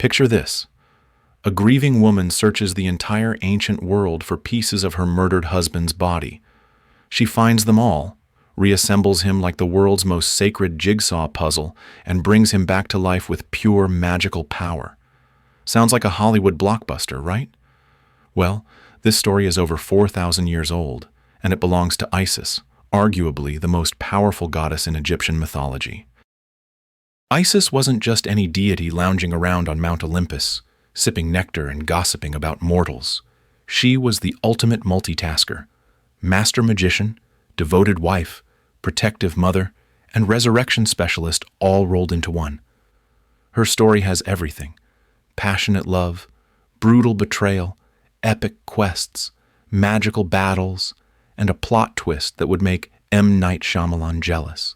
Picture this. A grieving woman searches the entire ancient world for pieces of her murdered husband's body. She finds them all, reassembles him like the world's most sacred jigsaw puzzle, and brings him back to life with pure magical power. Sounds like a Hollywood blockbuster, right? Well, this story is over 4,000 years old, and it belongs to Isis, arguably the most powerful goddess in Egyptian mythology. Isis wasn't just any deity lounging around on Mount Olympus, sipping nectar and gossiping about mortals. She was the ultimate multitasker, master magician, devoted wife, protective mother, and resurrection specialist all rolled into one. Her story has everything: passionate love, brutal betrayal, epic quests, magical battles, and a plot twist that would make M. Night Shyamalan jealous.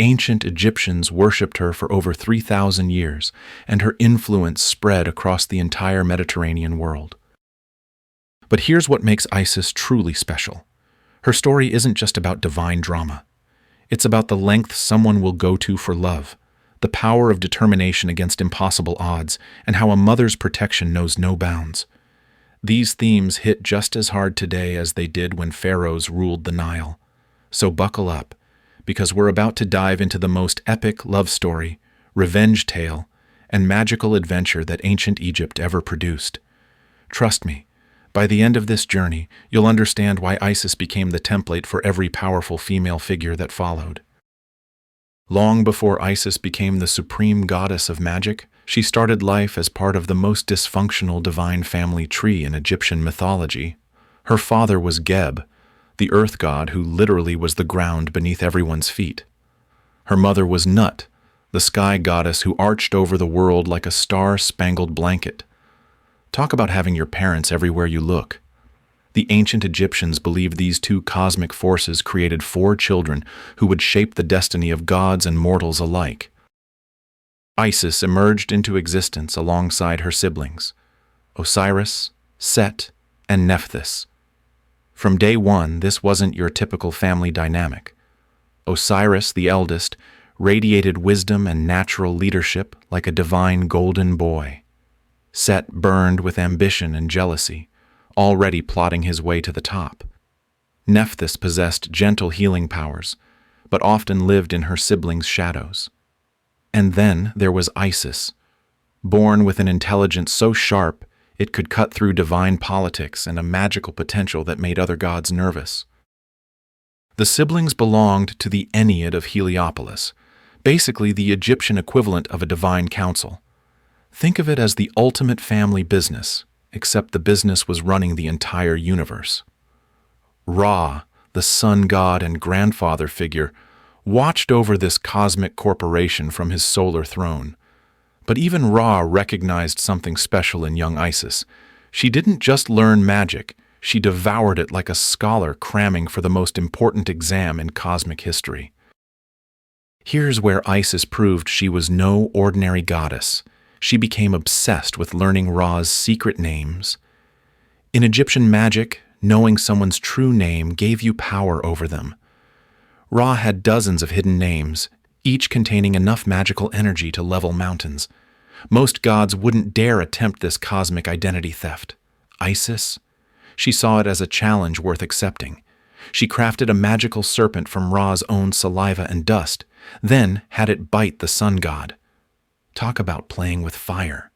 Ancient Egyptians worshipped her for over 3,000 years, and her influence spread across the entire Mediterranean world. But here's what makes Isis truly special. Her story isn't just about divine drama. It's about the length someone will go to for love, the power of determination against impossible odds, and how a mother's protection knows no bounds. These themes hit just as hard today as they did when pharaohs ruled the Nile. So buckle up, because we're about to dive into the most epic love story, revenge tale, and magical adventure that ancient Egypt ever produced. Trust me, by the end of this journey, you'll understand why Isis became the template for every powerful female figure that followed. Long before Isis became the supreme goddess of magic, she started life as part of the most dysfunctional divine family tree in Egyptian mythology. Her father was Geb, the earth god who literally was the ground beneath everyone's feet. Her mother was Nut, the sky goddess who arched over the world like a star-spangled blanket. Talk about having your parents everywhere you look. The ancient Egyptians believed these two cosmic forces created 4 children who would shape the destiny of gods and mortals alike. Isis emerged into existence alongside her siblings, Osiris, Set, and Nephthys. From day one, this wasn't your typical family dynamic. Osiris, the eldest, radiated wisdom and natural leadership like a divine golden boy. Set burned with ambition and jealousy, already plotting his way to the top. Nephthys possessed gentle healing powers, but often lived in her siblings' shadows. And then there was Isis, born with an intelligence so sharp it could cut through divine politics and a magical potential that made other gods nervous. The siblings belonged to the Ennead of Heliopolis, basically the Egyptian equivalent of a divine council. Think of it as the ultimate family business, except the business was running the entire universe. Ra, the sun god and grandfather figure, watched over this cosmic corporation from his solar throne. But even Ra recognized something special in young Isis. She didn't just learn magic, she devoured it like a scholar cramming for the most important exam in cosmic history. Here's where Isis proved she was no ordinary goddess. She became obsessed with learning Ra's secret names. In Egyptian magic, knowing someone's true name gave you power over them. Ra had dozens of hidden names, each containing enough magical energy to level mountains. Most gods wouldn't dare attempt this cosmic identity theft. Isis? She saw it as a challenge worth accepting. She crafted a magical serpent from Ra's own saliva and dust, then had it bite the sun god. Talk about playing with fire.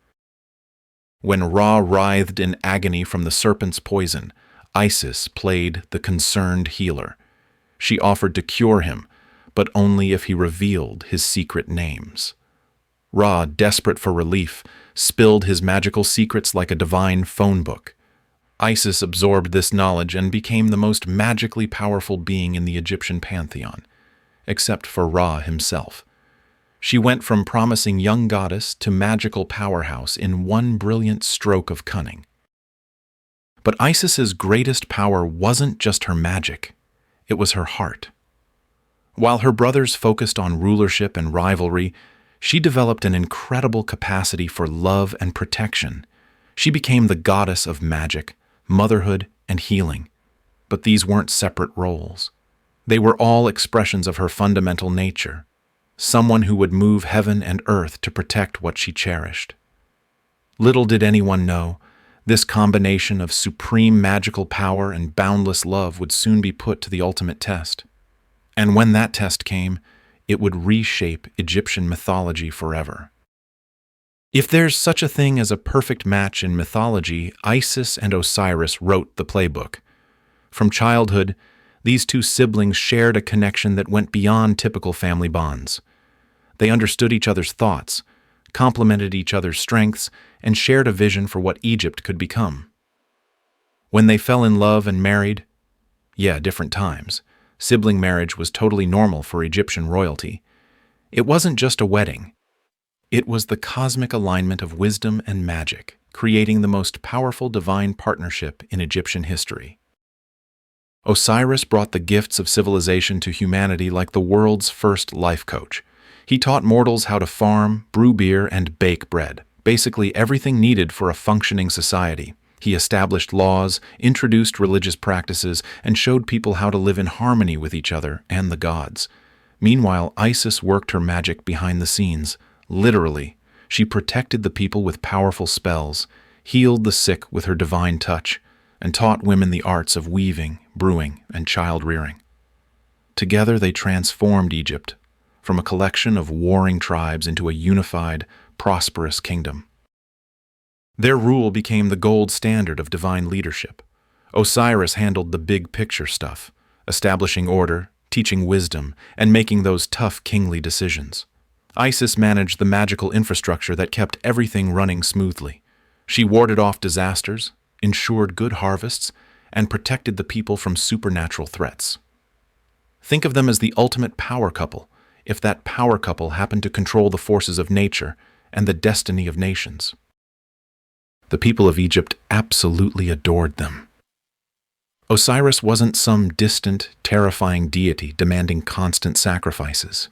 When Ra writhed in agony from the serpent's poison, Isis played the concerned healer. She offered to cure him, but only if he revealed his secret names. Ra, desperate for relief, spilled his magical secrets like a divine phone book. Isis absorbed this knowledge and became the most magically powerful being in the Egyptian pantheon, except for Ra himself. She went from promising young goddess to magical powerhouse in one brilliant stroke of cunning. But Isis's greatest power wasn't just her magic, it was her heart. While her brothers focused on rulership and rivalry, she developed an incredible capacity for love and protection. She became the goddess of magic, motherhood, and healing. But these weren't separate roles. They were all expressions of her fundamental nature, someone who would move heaven and earth to protect what she cherished. Little did anyone know, this combination of supreme magical power and boundless love would soon be put to the ultimate test. And when that test came, it would reshape Egyptian mythology forever. If there's such a thing as a perfect match in mythology, Isis and Osiris wrote the playbook. From childhood, these two siblings shared a connection that went beyond typical family bonds. They understood each other's thoughts, complemented each other's strengths, and shared a vision for what Egypt could become. When they fell in love and married, different times, sibling marriage was totally normal for Egyptian royalty. It wasn't just a wedding. It was the cosmic alignment of wisdom and magic, creating the most powerful divine partnership in Egyptian history. Osiris brought the gifts of civilization to humanity like the world's first life coach. He taught mortals how to farm, brew beer, and bake bread, basically everything needed for a functioning society. He established laws, introduced religious practices, and showed people how to live in harmony with each other and the gods. Meanwhile, Isis worked her magic behind the scenes. Literally, she protected the people with powerful spells, healed the sick with her divine touch, and taught women the arts of weaving, brewing, and child-rearing. Together they transformed Egypt, from a collection of warring tribes into a unified, prosperous kingdom. Their rule became the gold standard of divine leadership. Osiris handled the big picture stuff, establishing order, teaching wisdom, and making those tough kingly decisions. Isis managed the magical infrastructure that kept everything running smoothly. She warded off disasters, ensured good harvests, and protected the people from supernatural threats. Think of them as the ultimate power couple, if that power couple happened to control the forces of nature and the destiny of nations. The people of Egypt absolutely adored them. Osiris wasn't some distant, terrifying deity demanding constant sacrifices.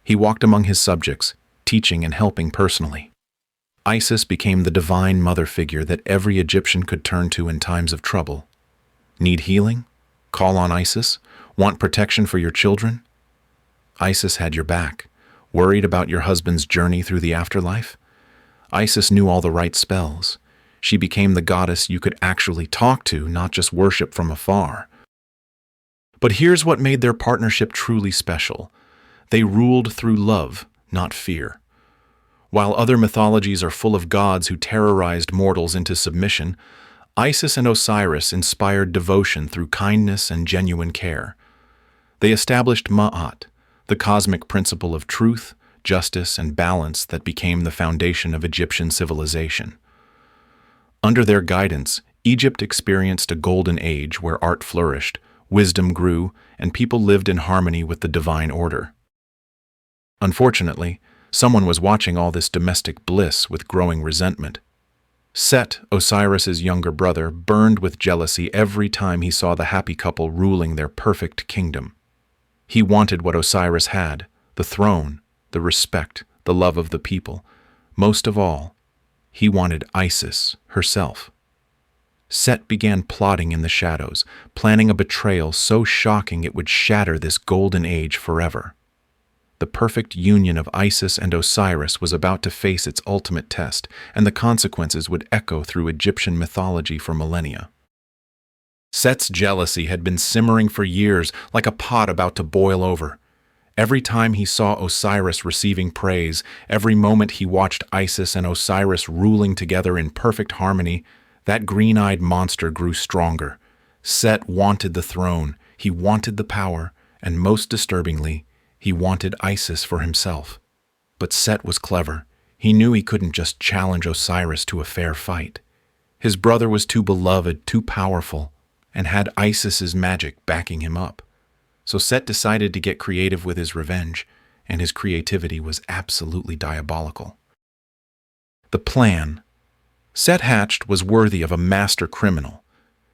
He walked among his subjects, teaching and helping personally. Isis became the divine mother figure that every Egyptian could turn to in times of trouble. Need healing? Call on Isis? Want protection for your children? Isis had your back. Worried about your husband's journey through the afterlife? Isis knew all the right spells. She became the goddess you could actually talk to, not just worship from afar. But here's what made their partnership truly special. They ruled through love, not fear. While other mythologies are full of gods who terrorized mortals into submission, Isis and Osiris inspired devotion through kindness and genuine care. They established Ma'at, the cosmic principle of truth, justice, and balance that became the foundation of Egyptian civilization. Under their guidance, Egypt experienced a golden age where art flourished, wisdom grew, and people lived in harmony with the divine order. Unfortunately, someone was watching all this domestic bliss with growing resentment. Set, Osiris's younger brother, burned with jealousy every time he saw the happy couple ruling their perfect kingdom. He wanted what Osiris had, the throne, the respect, the love of the people. Most of all, he wanted Isis herself. Set began plotting in the shadows, planning a betrayal so shocking it would shatter this golden age forever. The perfect union of Isis and Osiris was about to face its ultimate test, and the consequences would echo through Egyptian mythology for millennia. Set's jealousy had been simmering for years, like a pot about to boil over. Every time he saw Osiris receiving praise, every moment he watched Isis and Osiris ruling together in perfect harmony, that green-eyed monster grew stronger. Set wanted the throne, he wanted the power, and most disturbingly, he wanted Isis for himself. But Set was clever. He knew he couldn't just challenge Osiris to a fair fight. His brother was too beloved, too powerful, and had Isis's magic backing him up. So Set decided to get creative with his revenge, and his creativity was absolutely diabolical. The plan Set hatched was worthy of a master criminal.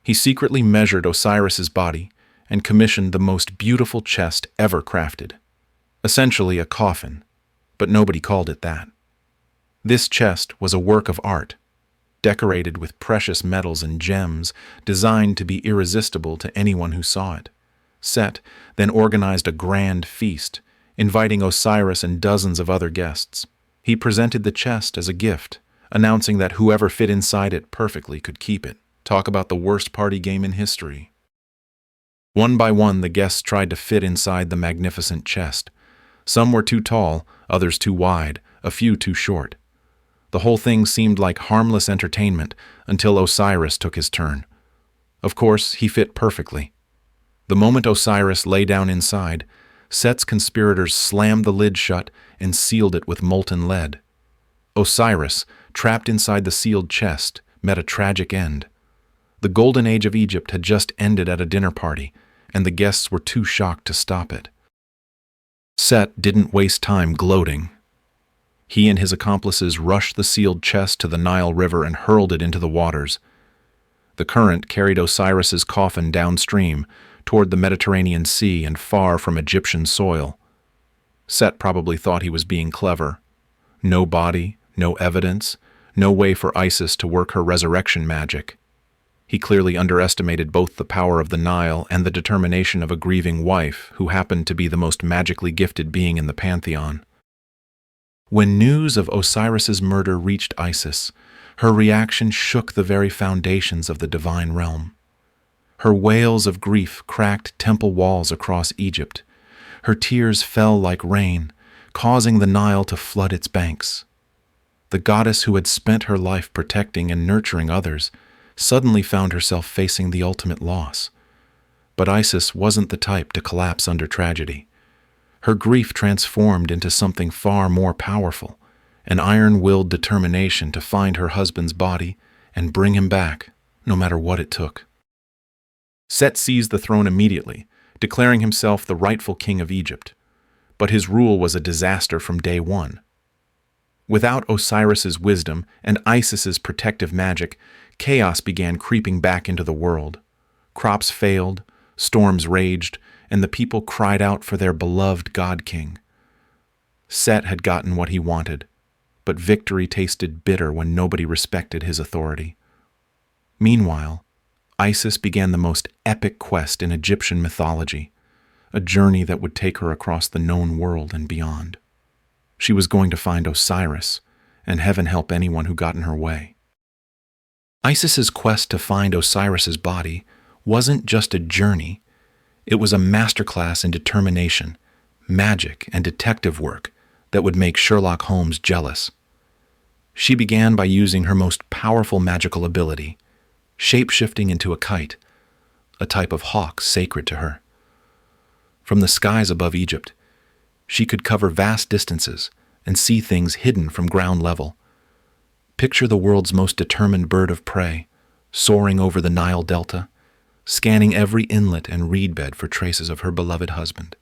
He secretly measured Osiris's body and commissioned the most beautiful chest ever crafted. Essentially a coffin, but nobody called it that. This chest was a work of art, decorated with precious metals and gems, designed to be irresistible to anyone who saw it. Set then organized a grand feast, inviting Osiris and dozens of other guests. He presented the chest as a gift, announcing that whoever fit inside it perfectly could keep it. Talk about the worst party game in history. One by one, the guests tried to fit inside the magnificent chest. Some were too tall, others too wide, a few too short. The whole thing seemed like harmless entertainment until Osiris took his turn. Of course, he fit perfectly. The moment Osiris lay down inside, Set's conspirators slammed the lid shut and sealed it with molten lead. Osiris, trapped inside the sealed chest, met a tragic end. The golden age of Egypt had just ended at a dinner party, and the guests were too shocked to stop it. Set didn't waste time gloating. He and his accomplices rushed the sealed chest to the Nile River and hurled it into the waters. The current carried Osiris's coffin downstream, toward the Mediterranean Sea and far from Egyptian soil. Set probably thought he was being clever. No body, no evidence, no way for Isis to work her resurrection magic. He clearly underestimated both the power of the Nile and the determination of a grieving wife who happened to be the most magically gifted being in the pantheon. When news of Osiris's murder reached Isis, her reaction shook the very foundations of the divine realm. Her wails of grief cracked temple walls across Egypt. Her tears fell like rain, causing the Nile to flood its banks. The goddess who had spent her life protecting and nurturing others suddenly found herself facing the ultimate loss. But Isis wasn't the type to collapse under tragedy. Her grief transformed into something far more powerful, an iron-willed determination to find her husband's body and bring him back, no matter what it took. Set seized the throne immediately, declaring himself the rightful king of Egypt. But his rule was a disaster from day one. Without Osiris's wisdom and Isis's protective magic, chaos began creeping back into the world. Crops failed, storms raged, and the people cried out for their beloved god-king. Set had gotten what he wanted, but victory tasted bitter when nobody respected his authority. Meanwhile, Isis began the most epic quest in Egyptian mythology, a journey that would take her across the known world and beyond. She was going to find Osiris, and heaven help anyone who got in her way. Isis's quest to find Osiris's body wasn't just a journey. It was a masterclass in determination, magic, and detective work that would make Sherlock Holmes jealous. She began by using her most powerful magical ability, shape-shifting into a kite, a type of hawk sacred to her. From the skies above Egypt, she could cover vast distances and see things hidden from ground level. Picture the world's most determined bird of prey, soaring over the Nile Delta, scanning every inlet and reed bed for traces of her beloved husband.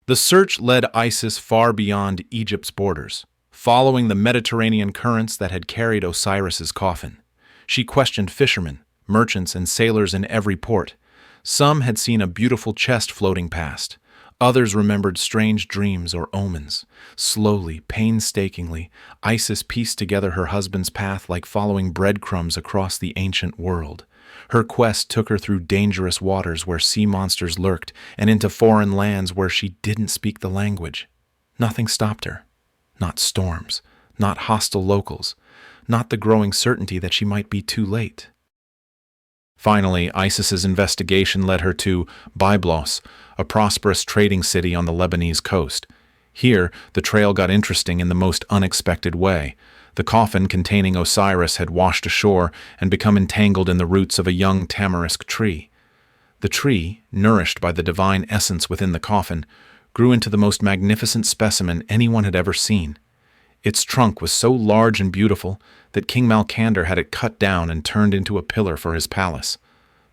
The search led Isis far beyond Egypt's borders, following the Mediterranean currents that had carried Osiris's coffin. She questioned fishermen, merchants, and sailors in every port. Some had seen a beautiful chest floating past. Others remembered strange dreams or omens. Slowly, painstakingly, Isis pieced together her husband's path like following breadcrumbs across the ancient world. Her quest took her through dangerous waters where sea monsters lurked and into foreign lands where she didn't speak the language. Nothing stopped her. Not storms, not hostile locals, not the growing certainty that she might be too late. Finally, Isis's investigation led her to Byblos, a prosperous trading city on the Lebanese coast. Here, the trail got interesting in the most unexpected way. The coffin containing Osiris had washed ashore and become entangled in the roots of a young tamarisk tree. The tree, nourished by the divine essence within the coffin, grew into the most magnificent specimen anyone had ever seen. Its trunk was so large and beautiful that King Malkander had it cut down and turned into a pillar for his palace.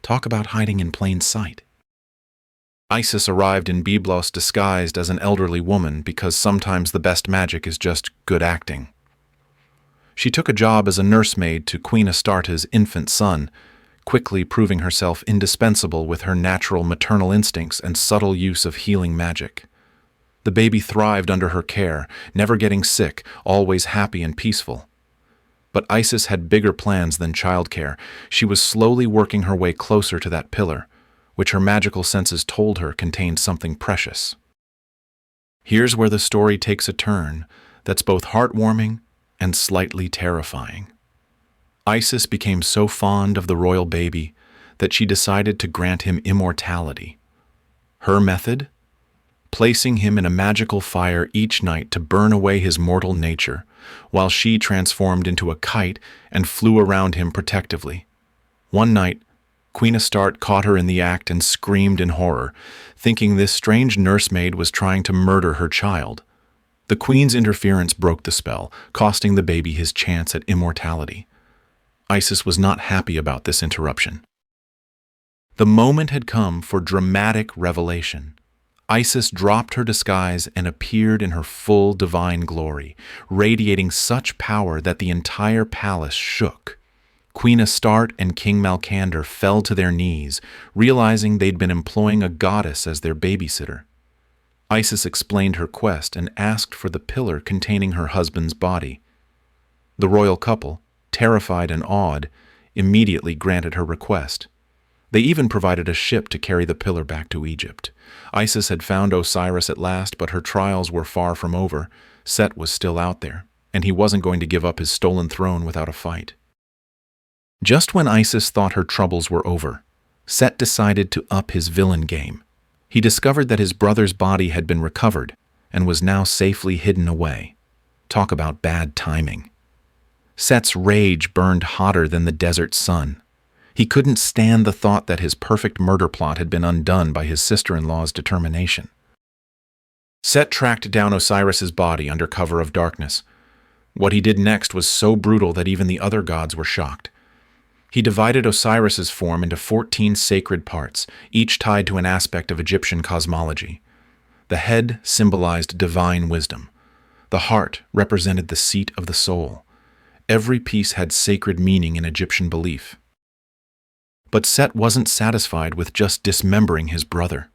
Talk about hiding in plain sight. Isis arrived in Byblos disguised as an elderly woman because sometimes the best magic is just good acting. She took a job as a nursemaid to Queen Astarte's infant son, quickly proving herself indispensable with her natural maternal instincts and subtle use of healing magic. The baby thrived under her care, never getting sick, always happy and peaceful. But Isis had bigger plans than childcare. She was slowly working her way closer to that pillar, which her magical senses told her contained something precious. Here's where the story takes a turn that's both heartwarming and slightly terrifying. Isis became so fond of the royal baby that she decided to grant him immortality. Her method? Placing him in a magical fire each night to burn away his mortal nature, while she transformed into a kite and flew around him protectively. One night, Queen Astarte caught her in the act and screamed in horror, thinking this strange nursemaid was trying to murder her child. The queen's interference broke the spell, costing the baby his chance at immortality. Isis was not happy about this interruption. The moment had come for dramatic revelation. Isis dropped her disguise and appeared in her full divine glory, radiating such power that the entire palace shook. Queen Astarte and King Malkander fell to their knees, realizing they'd been employing a goddess as their babysitter. Isis explained her quest and asked for the pillar containing her husband's body. The royal couple, terrified and awed, immediately granted her request. They even provided a ship to carry the pillar back to Egypt. Isis had found Osiris at last, but her trials were far from over. Set was still out there, and he wasn't going to give up his stolen throne without a fight. Just when Isis thought her troubles were over, Set decided to up his villain game. He discovered that his brother's body had been recovered and was now safely hidden away. Talk about bad timing. Set's rage burned hotter than the desert sun. He couldn't stand the thought that his perfect murder plot had been undone by his sister-in-law's determination. Set tracked down Osiris's body under cover of darkness. What he did next was so brutal that even the other gods were shocked. He divided Osiris's form into 14 sacred parts, each tied to an aspect of Egyptian cosmology. The head symbolized divine wisdom. The heart represented the seat of the soul. Every piece had sacred meaning in Egyptian belief. But Set wasn't satisfied with just dismembering his brother.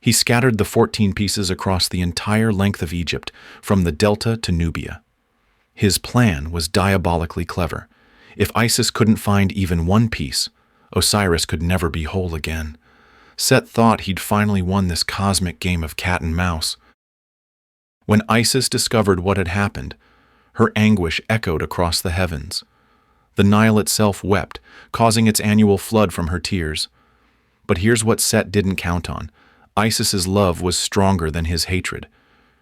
He scattered the 14 pieces across the entire length of Egypt, from the Delta to Nubia. His plan was diabolically clever. If Isis couldn't find even one piece, Osiris could never be whole again. Set thought he'd finally won this cosmic game of cat and mouse. When Isis discovered what had happened, her anguish echoed across the heavens. The Nile itself wept, causing its annual flood from her tears. But here's what Set didn't count on. Isis's love was stronger than his hatred.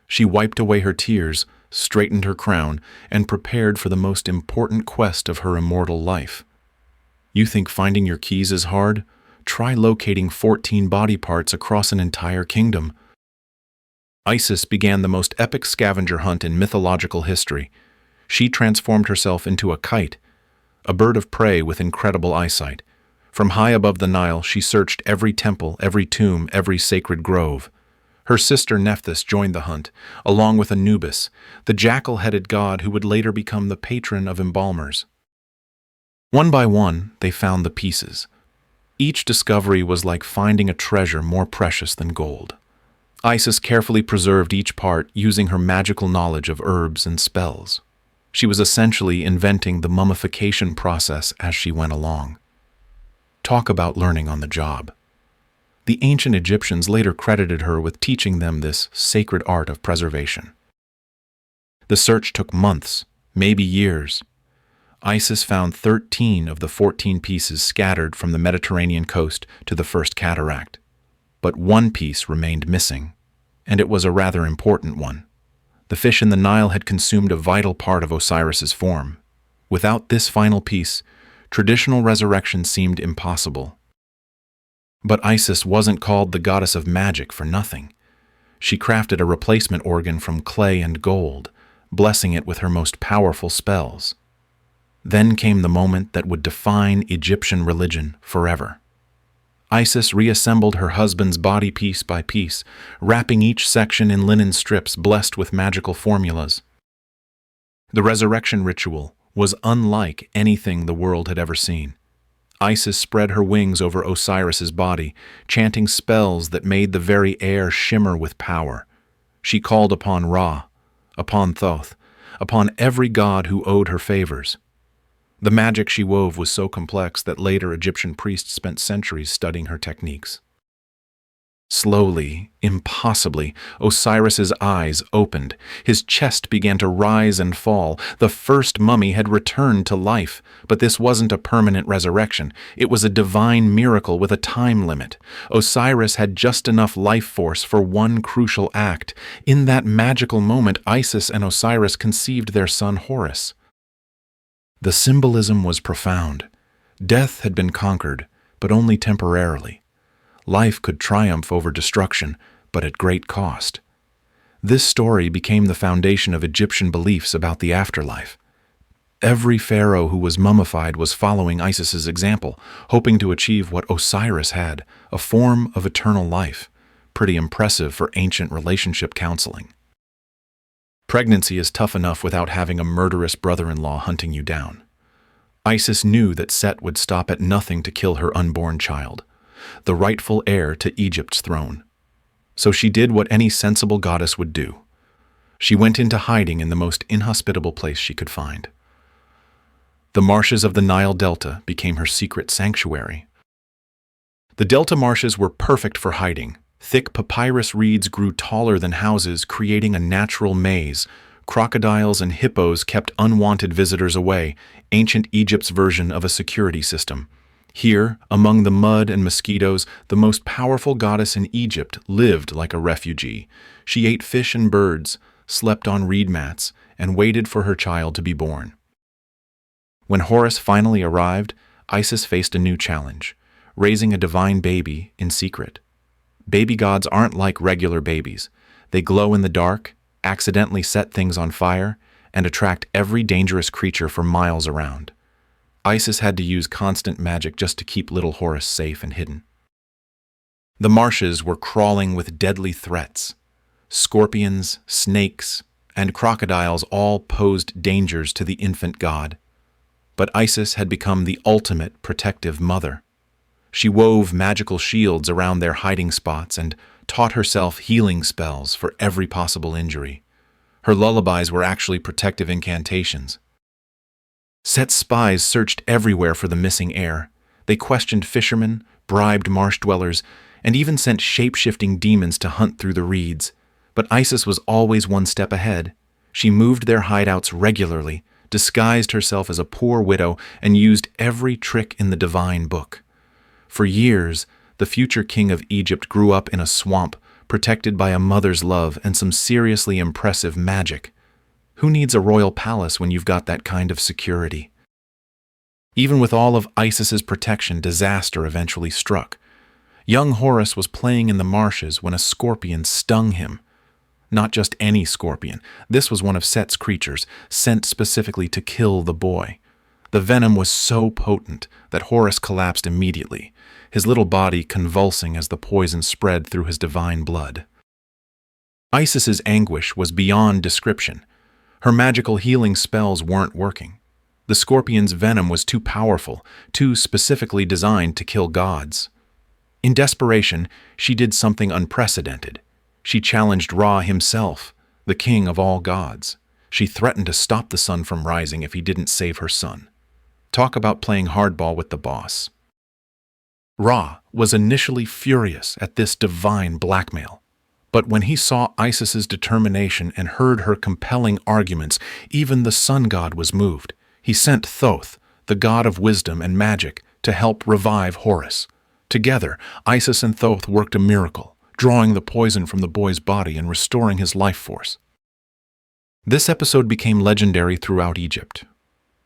She wiped away her tears, straightened her crown, and prepared for the most important quest of her immortal life. You think finding your keys is hard? Try locating 14 body parts across an entire kingdom. Isis began the most epic scavenger hunt in mythological history. She transformed herself into a kite, a bird of prey with incredible eyesight. From high above the Nile, she searched every temple, every tomb, every sacred grove. Her sister Nephthys joined the hunt, along with Anubis, the jackal-headed god who would later become the patron of embalmers. One by one, they found the pieces. Each discovery was like finding a treasure more precious than gold. Isis carefully preserved each part using her magical knowledge of herbs and spells. She was essentially inventing the mummification process as she went along. Talk about learning on the job. The ancient Egyptians later credited her with teaching them this sacred art of preservation. The search took months, maybe years. Isis found 13 of the 14 pieces scattered from the Mediterranean coast to the First Cataract. But one piece remained missing, and it was a rather important one. The fish in the Nile had consumed a vital part of Osiris's form. Without this final piece, traditional resurrection seemed impossible. But Isis wasn't called the goddess of magic for nothing. She crafted a replacement organ from clay and gold, blessing it with her most powerful spells. Then came the moment that would define Egyptian religion forever. Isis reassembled her husband's body piece by piece, wrapping each section in linen strips blessed with magical formulas. The resurrection ritual was unlike anything the world had ever seen. Isis spread her wings over Osiris's body, chanting spells that made the very air shimmer with power. She called upon Ra, upon Thoth, upon every god who owed her favors. The magic she wove was so complex that later Egyptian priests spent centuries studying her techniques. Slowly, impossibly, Osiris's eyes opened. His chest began to rise and fall. The first mummy had returned to life, but this wasn't a permanent resurrection. It was a divine miracle with a time limit. Osiris had just enough life force for one crucial act. In that magical moment, Isis and Osiris conceived their son Horus. The symbolism was profound. Death had been conquered, but only temporarily. Life could triumph over destruction, but at great cost. This story became the foundation of Egyptian beliefs about the afterlife. Every pharaoh who was mummified was following Isis's example, hoping to achieve what Osiris had, a form of eternal life. Pretty impressive for ancient relationship counseling. Pregnancy is tough enough without having a murderous brother-in-law hunting you down. Isis knew that Set would stop at nothing to kill her unborn child, the rightful heir to Egypt's throne. So she did what any sensible goddess would do. She went into hiding in the most inhospitable place she could find. The marshes of the Nile Delta became her secret sanctuary. The delta marshes were perfect for hiding. Thick papyrus reeds grew taller than houses, creating a natural maze. Crocodiles and hippos kept unwanted visitors away, ancient Egypt's version of a security system. Here, among the mud and mosquitoes, the most powerful goddess in Egypt lived like a refugee. She ate fish and birds, slept on reed mats, and waited for her child to be born. When Horus finally arrived, Isis faced a new challenge: raising a divine baby in secret. Baby gods aren't like regular babies. They glow in the dark, accidentally set things on fire, and attract every dangerous creature for miles around. Isis had to use constant magic just to keep little Horus safe and hidden. The marshes were crawling with deadly threats. Scorpions, snakes, and crocodiles all posed dangers to the infant god. But Isis had become the ultimate protective mother. She wove magical shields around their hiding spots and taught herself healing spells for every possible injury. Her lullabies were actually protective incantations. Set's spies searched everywhere for the missing heir. They questioned fishermen, bribed marsh dwellers, and even sent shape-shifting demons to hunt through the reeds. But Isis was always one step ahead. She moved their hideouts regularly, disguised herself as a poor widow, and used every trick in the divine book. For years, the future king of Egypt grew up in a swamp, protected by a mother's love and some seriously impressive magic. Who needs a royal palace when you've got that kind of security? Even with all of Isis's protection, disaster eventually struck. Young Horus was playing in the marshes when a scorpion stung him. Not just any scorpion. This was one of Set's creatures, sent specifically to kill the boy. The venom was so potent that Horus collapsed immediately, his little body convulsing as the poison spread through his divine blood. Isis's anguish was beyond description. Her magical healing spells weren't working. The scorpion's venom was too powerful, too specifically designed to kill gods. In desperation, she did something unprecedented. She challenged Ra himself, the king of all gods. She threatened to stop the sun from rising if he didn't save her son. Talk about playing hardball with the boss. Ra was initially furious at this divine blackmail. But when he saw Isis's determination and heard her compelling arguments, even the sun god was moved. He sent Thoth, the god of wisdom and magic, to help revive Horus. Together, Isis and Thoth worked a miracle, drawing the poison from the boy's body and restoring his life force. This episode became legendary throughout Egypt.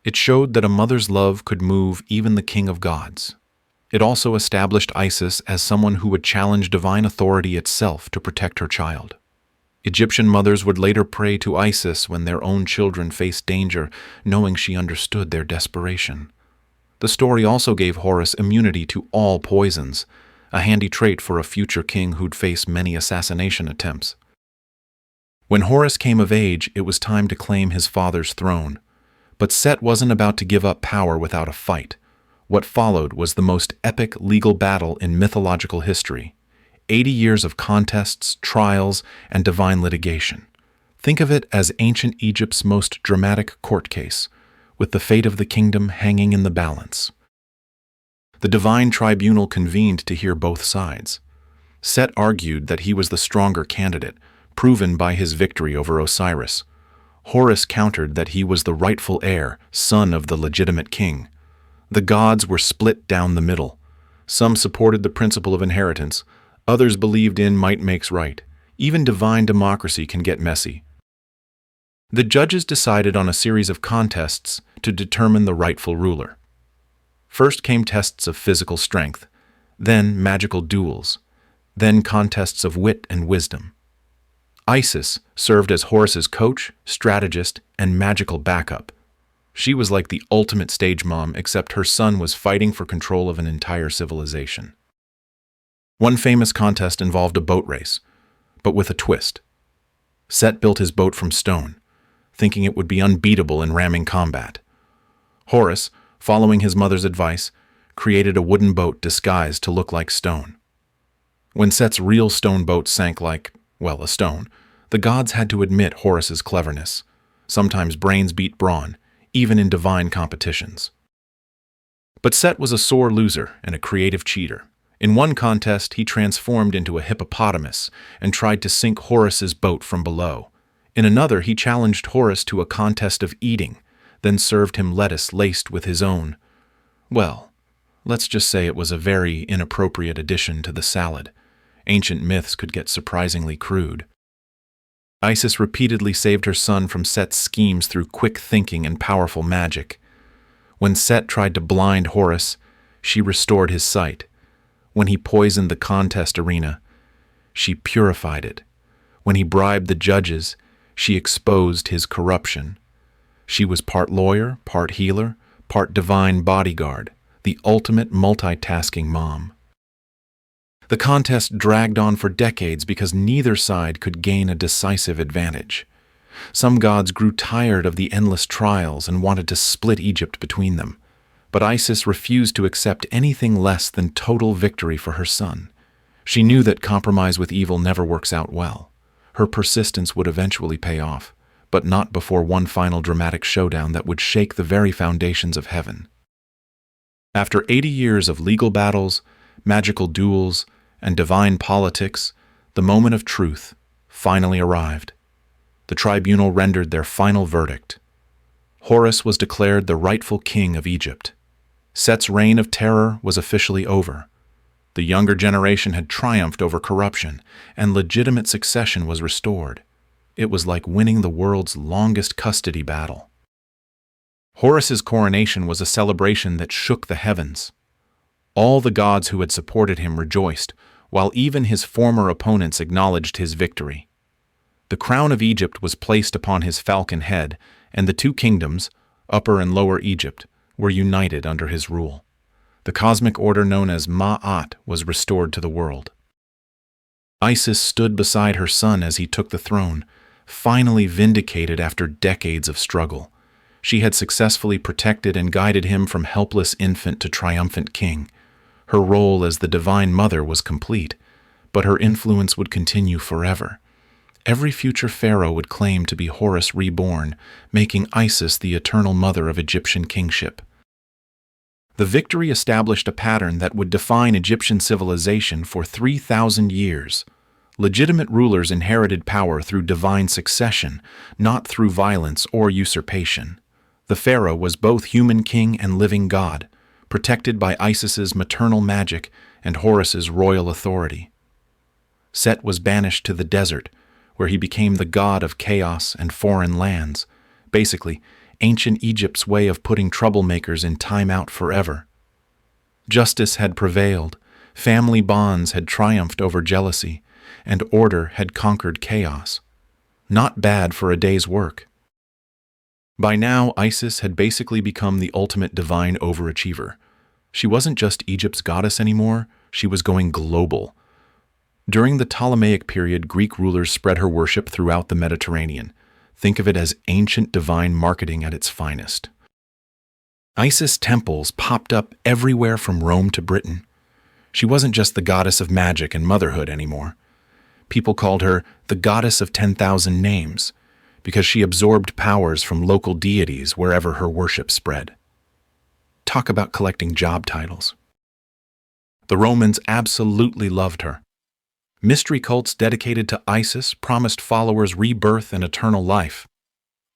It showed that a mother's love could move even the king of gods. It also established Isis as someone who would challenge divine authority itself to protect her child. Egyptian mothers would later pray to Isis when their own children faced danger, knowing she understood their desperation. The story also gave Horus immunity to all poisons, a handy trait for a future king who'd face many assassination attempts. When Horus came of age, it was time to claim his father's throne. But Set wasn't about to give up power without a fight. What followed was the most epic legal battle in mythological history. 80 years of contests, trials, and divine litigation. Think of it as ancient Egypt's most dramatic court case, with the fate of the kingdom hanging in the balance. The divine tribunal convened to hear both sides. Set argued that he was the stronger candidate, proven by his victory over Osiris. Horus countered that he was the rightful heir, son of the legitimate king. The gods were split down the middle. Some supported the principle of inheritance, others believed in might makes right. Even divine democracy can get messy. The judges decided on a series of contests to determine the rightful ruler. First came tests of physical strength, then magical duels, then contests of wit and wisdom. Isis served as Horus's coach, strategist, and magical backup. She was like the ultimate stage mom, except her son was fighting for control of an entire civilization. One famous contest involved a boat race, but with a twist. Set built his boat from stone, thinking it would be unbeatable in ramming combat. Horus, following his mother's advice, created a wooden boat disguised to look like stone. When Set's real stone boat sank like, well, a stone, the gods had to admit Horus's cleverness. Sometimes brains beat brawn, even in divine competitions. But Set was a sore loser and a creative cheater. In one contest, he transformed into a hippopotamus and tried to sink Horus's boat from below. In another, he challenged Horus to a contest of eating, then served him lettuce laced with his own. Well, let's just say it was a very inappropriate addition to the salad. Ancient myths could get surprisingly crude. Isis repeatedly saved her son from Set's schemes through quick thinking and powerful magic. When Set tried to blind Horus, she restored his sight. When he poisoned the contest arena, she purified it. When he bribed the judges, she exposed his corruption. She was part lawyer, part healer, part divine bodyguard, the ultimate multitasking mom. The contest dragged on for decades because neither side could gain a decisive advantage. Some gods grew tired of the endless trials and wanted to split Egypt between them. But Isis refused to accept anything less than total victory for her son. She knew that compromise with evil never works out well. Her persistence would eventually pay off, but not before one final dramatic showdown that would shake the very foundations of heaven. After 80 years of legal battles, magical duels, and divine politics, the moment of truth finally arrived. The tribunal rendered their final verdict. Horus was declared the rightful king of Egypt. Set's reign of terror was officially over. The younger generation had triumphed over corruption, and legitimate succession was restored. It was like winning the world's longest custody battle. Horus's coronation was a celebration that shook the heavens. All the gods who had supported him rejoiced, while even his former opponents acknowledged his victory. The crown of Egypt was placed upon his falcon head, and the two kingdoms, Upper and Lower Egypt, were united under his rule. The cosmic order known as Ma'at was restored to the world. Isis stood beside her son as he took the throne, finally vindicated after decades of struggle. She had successfully protected and guided him from helpless infant to triumphant king. Her role as the divine mother was complete, but her influence would continue forever. Every future pharaoh would claim to be Horus reborn, making Isis the eternal mother of Egyptian kingship. The victory established a pattern that would define Egyptian civilization for 3,000 years. Legitimate rulers inherited power through divine succession, not through violence or usurpation. The pharaoh was both human king and living god, protected by Isis's maternal magic and Horus's royal authority. Set was banished to the desert, where he became the god of chaos and foreign lands, basically ancient Egypt's way of putting troublemakers in timeout forever. Justice had prevailed, family bonds had triumphed over jealousy, and order had conquered chaos. Not bad for a day's work. By now, Isis had basically become the ultimate divine overachiever. She wasn't just Egypt's goddess anymore, she was going global. During the Ptolemaic period, Greek rulers spread her worship throughout the Mediterranean. Think of it as ancient divine marketing at its finest. Isis temples popped up everywhere from Rome to Britain. She wasn't just the goddess of magic and motherhood anymore. People called her the goddess of 10,000 names, because she absorbed powers from local deities wherever her worship spread. Talk about collecting job titles. The Romans absolutely loved her. Mystery cults dedicated to Isis promised followers rebirth and eternal life.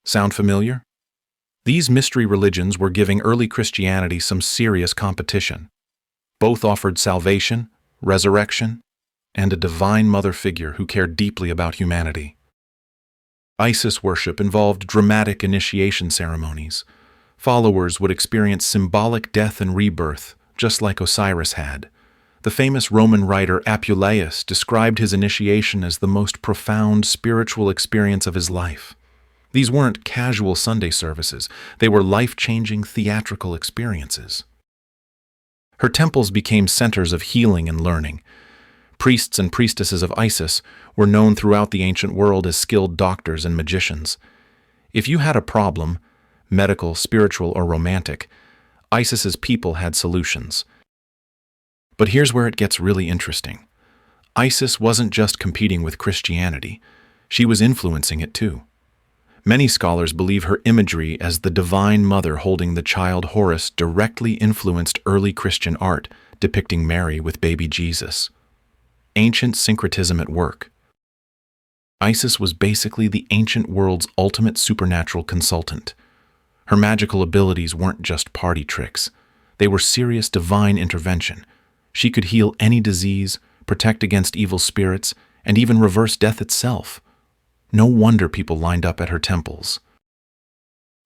Sound familiar? These mystery religions were giving early Christianity some serious competition. Both offered salvation, resurrection, and a divine mother figure who cared deeply about humanity. Isis worship involved dramatic initiation ceremonies. Followers would experience symbolic death and rebirth, just like Osiris had. The famous Roman writer Apuleius described his initiation as the most profound spiritual experience of his life. These weren't casual Sunday services, they were life-changing theatrical experiences. Her temples became centers of healing and learning. Priests and priestesses of Isis were known throughout the ancient world as skilled doctors and magicians. If you had a problem, medical, spiritual, or romantic, Isis's people had solutions. But here's where it gets really interesting. Isis wasn't just competing with Christianity, she was influencing it too. Many scholars believe her imagery as the divine mother holding the child Horus directly influenced early Christian art depicting Mary with baby Jesus. Ancient syncretism at work. Isis was basically the ancient world's ultimate supernatural consultant. Her magical abilities weren't just party tricks. They were serious divine intervention. She could heal any disease, protect against evil spirits, and even reverse death itself. No wonder people lined up at her temples.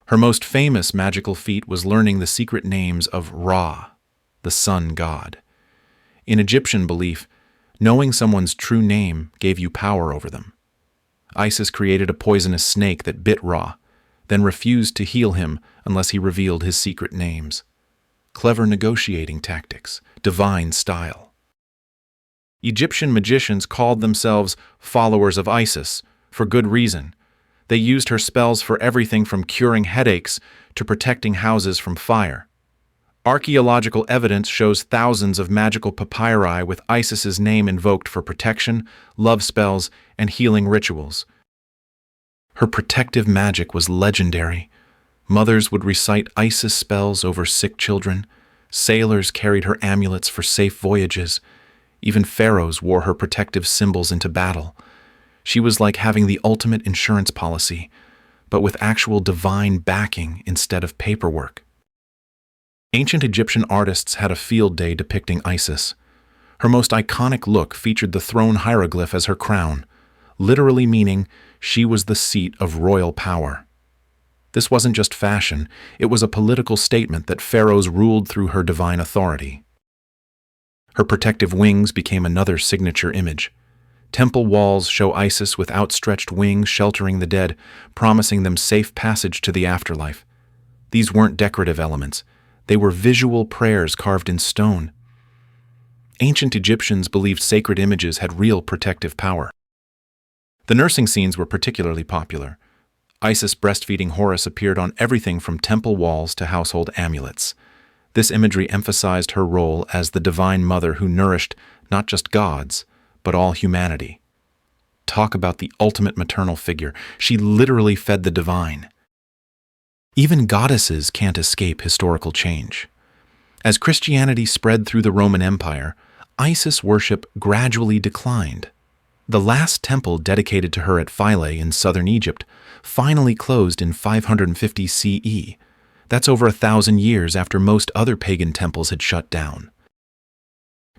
Her most famous magical feat was learning the secret names of Ra, the sun god. In Egyptian belief, knowing someone's true name gave you power over them. Isis created a poisonous snake that bit Ra, then refused to heal him unless he revealed his secret names. Clever negotiating tactics, divine style. Egyptian magicians called themselves followers of Isis, for good reason. They used her spells for everything from curing headaches to protecting houses from fire. Archaeological evidence shows thousands of magical papyri with Isis's name invoked for protection, love spells, and healing rituals. Her protective magic was legendary. Mothers would recite Isis spells over sick children. Sailors carried her amulets for safe voyages. Even pharaohs wore her protective symbols into battle. She was like having the ultimate insurance policy, but with actual divine backing instead of paperwork. Ancient Egyptian artists had a field day depicting Isis. Her most iconic look featured the throne hieroglyph as her crown, literally meaning she was the seat of royal power. This wasn't just fashion, it was a political statement that pharaohs ruled through her divine authority. Her protective wings became another signature image. Temple walls show Isis with outstretched wings sheltering the dead, promising them safe passage to the afterlife. These weren't decorative elements. They were visual prayers carved in stone. Ancient Egyptians believed sacred images had real protective power. The nursing scenes were particularly popular. Isis breastfeeding Horus appeared on everything from temple walls to household amulets. This imagery emphasized her role as the divine mother who nourished not just gods, but all humanity. Talk about the ultimate maternal figure. She literally fed the divine. Even goddesses can't escape historical change. As Christianity spread through the Roman Empire, Isis worship gradually declined. The last temple dedicated to her at Philae in southern Egypt finally closed in 550 CE. That's over 1,000 years after most other pagan temples had shut down.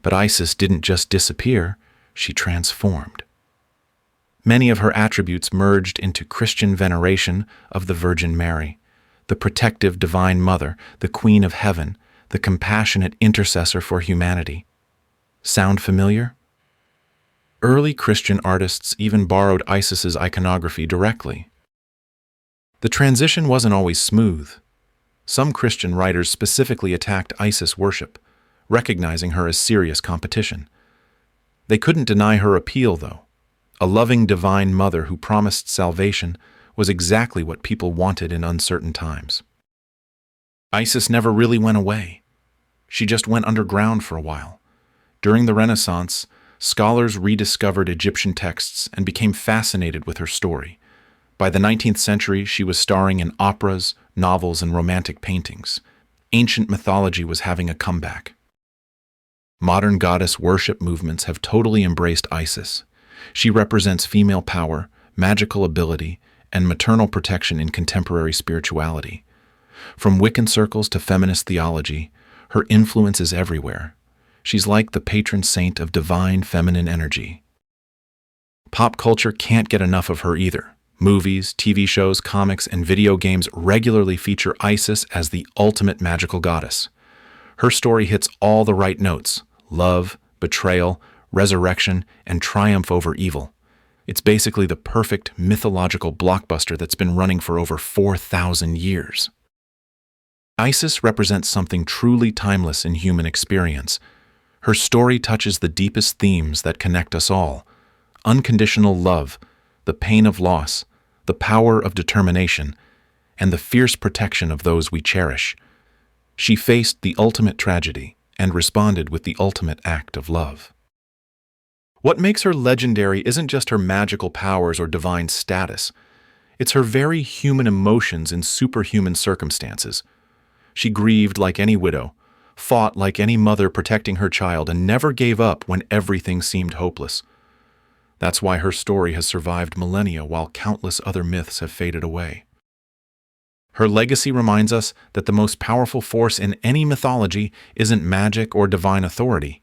But Isis didn't just disappear, she transformed. Many of her attributes merged into Christian veneration of the Virgin Mary, the protective divine mother, the Queen of Heaven, the compassionate intercessor for humanity. Sound familiar? Early Christian artists even borrowed Isis's iconography directly. The transition wasn't always smooth. Some Christian writers specifically attacked Isis worship, recognizing her as serious competition. They couldn't deny her appeal, though. A loving divine mother who promised salvation was exactly what people wanted in uncertain times. Isis never really went away. She just went underground for a while. During the Renaissance, scholars rediscovered Egyptian texts and became fascinated with her story. By the 19th century, she was starring in operas, novels, and romantic paintings. Ancient mythology was having a comeback. Modern goddess worship movements have totally embraced Isis. She represents female power, magical ability, and maternal protection in contemporary spirituality. From Wiccan circles to feminist theology, her influence is everywhere. She's like the patron saint of divine feminine energy. Pop culture can't get enough of her either. Movies, TV shows, comics, and video games regularly feature Isis as the ultimate magical goddess. Her story hits all the right notes: love, betrayal, resurrection, and triumph over evil. It's basically the perfect mythological blockbuster that's been running for over 4,000 years. Isis represents something truly timeless in human experience. Her story touches the deepest themes that connect us all: unconditional love, the pain of loss, the power of determination, and the fierce protection of those we cherish. She faced the ultimate tragedy and responded with the ultimate act of love. What makes her legendary isn't just her magical powers or divine status. It's her very human emotions in superhuman circumstances. She grieved like any widow, fought like any mother protecting her child, and never gave up when everything seemed hopeless. That's why her story has survived millennia while countless other myths have faded away. Her legacy reminds us that the most powerful force in any mythology isn't magic or divine authority.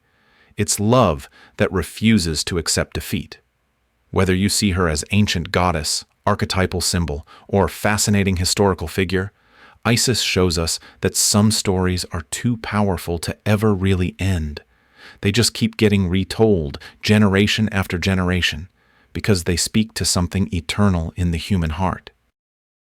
It's love that refuses to accept defeat. Whether you see her as ancient goddess, archetypal symbol, or fascinating historical figure, Isis shows us that some stories are too powerful to ever really end. They just keep getting retold, generation after generation, because they speak to something eternal in the human heart.